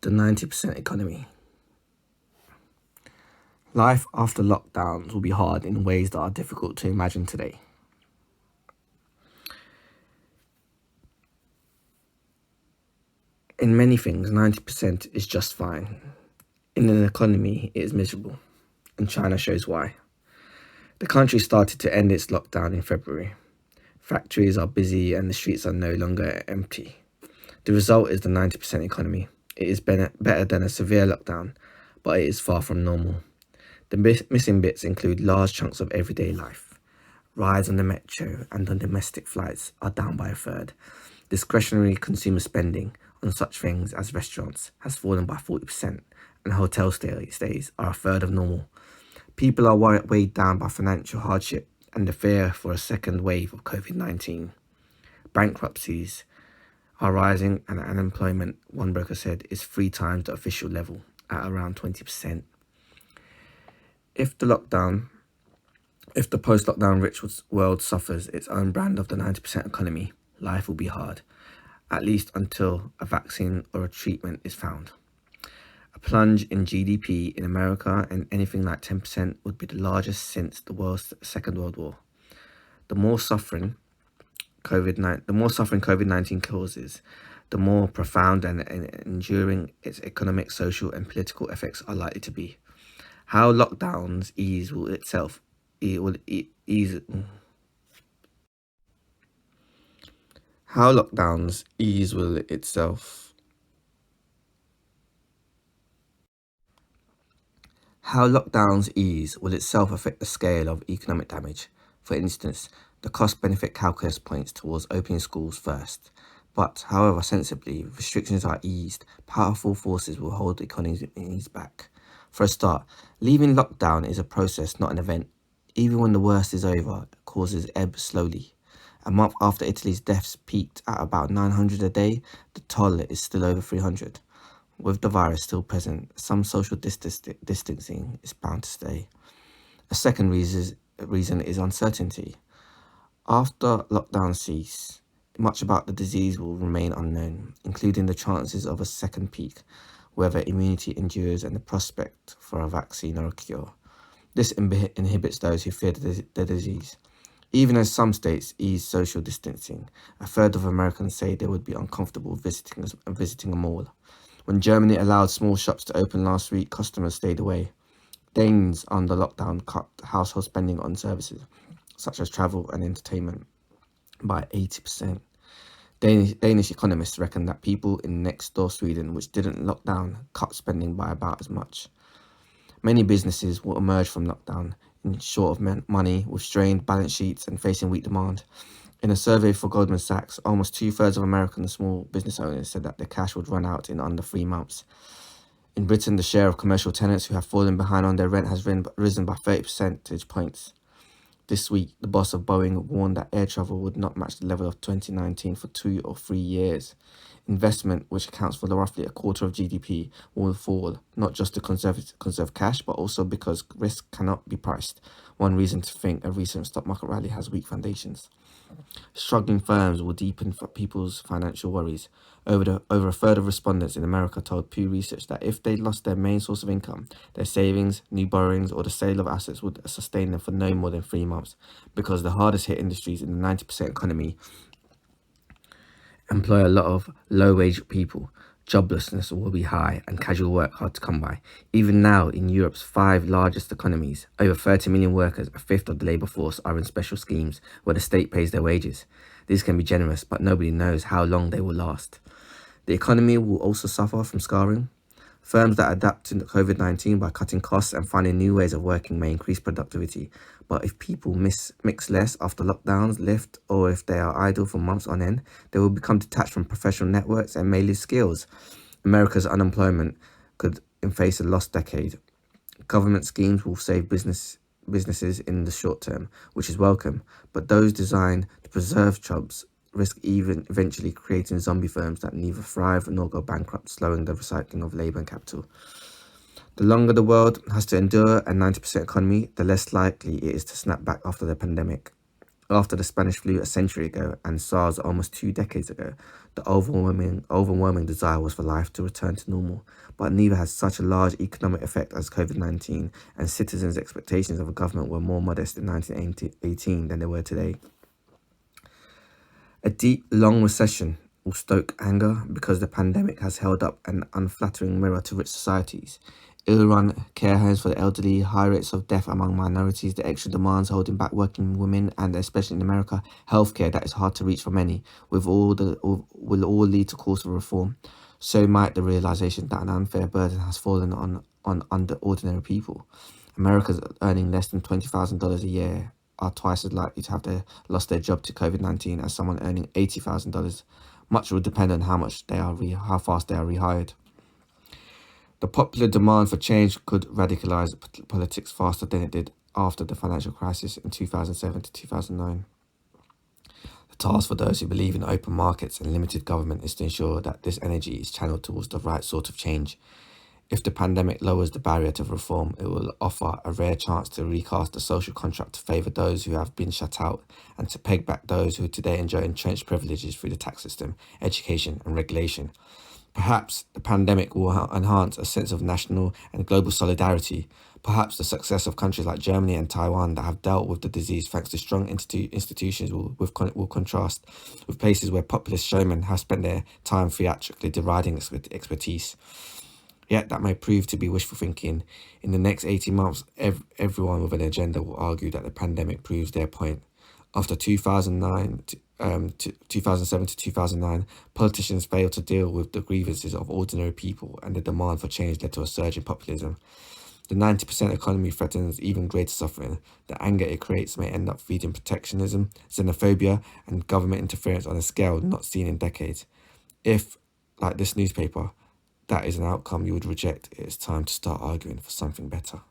The 90% economy. Life after lockdowns will be hard in ways that are difficult to imagine today. In many things, 90% is just fine. In an economy, it is miserable, and China shows why. The country started to end its lockdown in February. Factories are busy and the streets are no longer empty. The result is the 90% economy. It is better than a severe lockdown, but it is far from normal. The missing bits include large chunks of everyday life. Rides on the metro and on domestic flights are down by a third. Discretionary consumer spending on such things as restaurants has fallen by 40%, and hotel stays are a third of normal. People are weighed down by financial hardship and the fear for a second wave of COVID-19. Bankruptcies are rising and unemployment, one broker said, is 3 times the official level at around 20%. If the post-lockdown rich world suffers its own brand of the 90% economy, life will be hard, at least until a vaccine or a treatment is found. A plunge in GDP in America and anything like 10% would be the largest since the Second World War. The more suffering COVID-19 causes, the more profound and enduring its economic, social, and political effects are likely to be. How lockdowns ease will itself How lockdowns ease will itself How lockdowns ease will itself affect the scale of economic damage. For instance, the cost-benefit calculus points towards opening schools first. But, however sensibly restrictions are eased, powerful forces will hold economies back. For a start, leaving lockdown is a process, not an event. Even when the worst is over, causes ebb slowly. A month after Italy's deaths peaked at about 900 a day, the toll is still over 300. With the virus still present, some social distancing is bound to stay. A second reason is uncertainty. After lockdown cease, much about the disease will remain unknown, including the chances of a second peak, whether immunity endures, and the prospect for a vaccine or a cure. This inhibits those who fear the disease. Even as some states ease social distancing, a third of Americans say they would be uncomfortable visiting a mall. When Germany allowed small shops to open last week, customers stayed away. Danes under lockdown cut household spending on services, such as travel and entertainment, by 80%. Danish economists reckon that people in next door Sweden, which didn't lock down, cut spending by about as much. Many businesses will emerge from lockdown in short of money, with strained balance sheets and facing weak demand. In a survey for Goldman Sachs, almost 2/3 of American small business owners said that their cash would run out in under 3 months. In Britain, the share of commercial tenants who have fallen behind on their rent has risen by 30 percentage points. This week, the boss of Boeing warned that air travel would not match the level of 2019 for 2 or 3 years. Investment, which accounts for roughly a quarter of GDP, will fall, not just to conserve cash, but also because risk cannot be priced. One reason to think a recent stock market rally has weak foundations. Struggling firms will deepen people's financial worries. Over a third of respondents in America told Pew Research that if they lost their main source of income, their savings, new borrowings, or the sale of assets would sustain them for no more than 3 months, because the hardest hit industries in the 90% economy employ a lot of low-wage people. Joblessness will be high and casual work hard to come by. Even now, in Europe's 5 largest economies, over 30 million workers, a fifth of the labour force, are in special schemes where the state pays their wages. These can be generous, but nobody knows how long they will last. The economy will also suffer from scarring. Firms that adapt to COVID-19 by cutting costs and finding new ways of working may increase productivity. But if people mix less after lockdowns lift, or if they are idle for months on end, they will become detached from professional networks and may lose skills. America's unemployment could face a lost decade. Government schemes will save businesses in the short term, which is welcome, but those designed to preserve jobs risk eventually creating zombie firms that neither thrive nor go bankrupt, slowing the recycling of labour and capital. The longer the world has to endure a 90% economy, the less likely it is to snap back after the pandemic. After the Spanish flu a century ago and SARS almost 2 decades ago, the overwhelming desire was for life to return to normal, but neither has such a large economic effect as COVID-19, and citizens' expectations of a government were more modest in 1918 than they were today. A deep, long recession will stoke anger because the pandemic has held up an unflattering mirror to rich societies. Ill-run care homes for the elderly, high rates of death among minorities, the extra demands holding back working women, and especially in America, healthcare that is hard to reach for many, will all lead to calls for reform. So might the realization that an unfair burden has fallen on under ordinary people. Americans earning less than $20,000 a year are twice as likely to have lost their job to COVID-19 as someone earning $80,000. Much will depend on how fast they are rehired. The popular demand for change could radicalize politics faster than it did after the financial crisis in 2007 to 2009. The task for those who believe in open markets and limited government is to ensure that this energy is channeled towards the right sort of change. If the pandemic lowers the barrier to reform, it will offer a rare chance to recast the social contract to favour those who have been shut out and to peg back those who today enjoy entrenched privileges through the tax system, education and regulation. Perhaps the pandemic will enhance a sense of national and global solidarity. Perhaps the success of countries like Germany and Taiwan that have dealt with the disease thanks to strong institutions will contrast with places where populist showmen have spent their time theatrically deriding expertise. Yet that may prove to be wishful thinking. In the next 18 months, everyone with an agenda will argue that the pandemic proves their point. After 2007 to 2009, politicians failed to deal with the grievances of ordinary people, and the demand for change led to a surge in populism. The 90% economy threatens even greater suffering. The anger it creates may end up feeding protectionism, xenophobia, and government interference on a scale not seen in decades. If, like this newspaper, that is an outcome you would reject, it is time to start arguing for something better.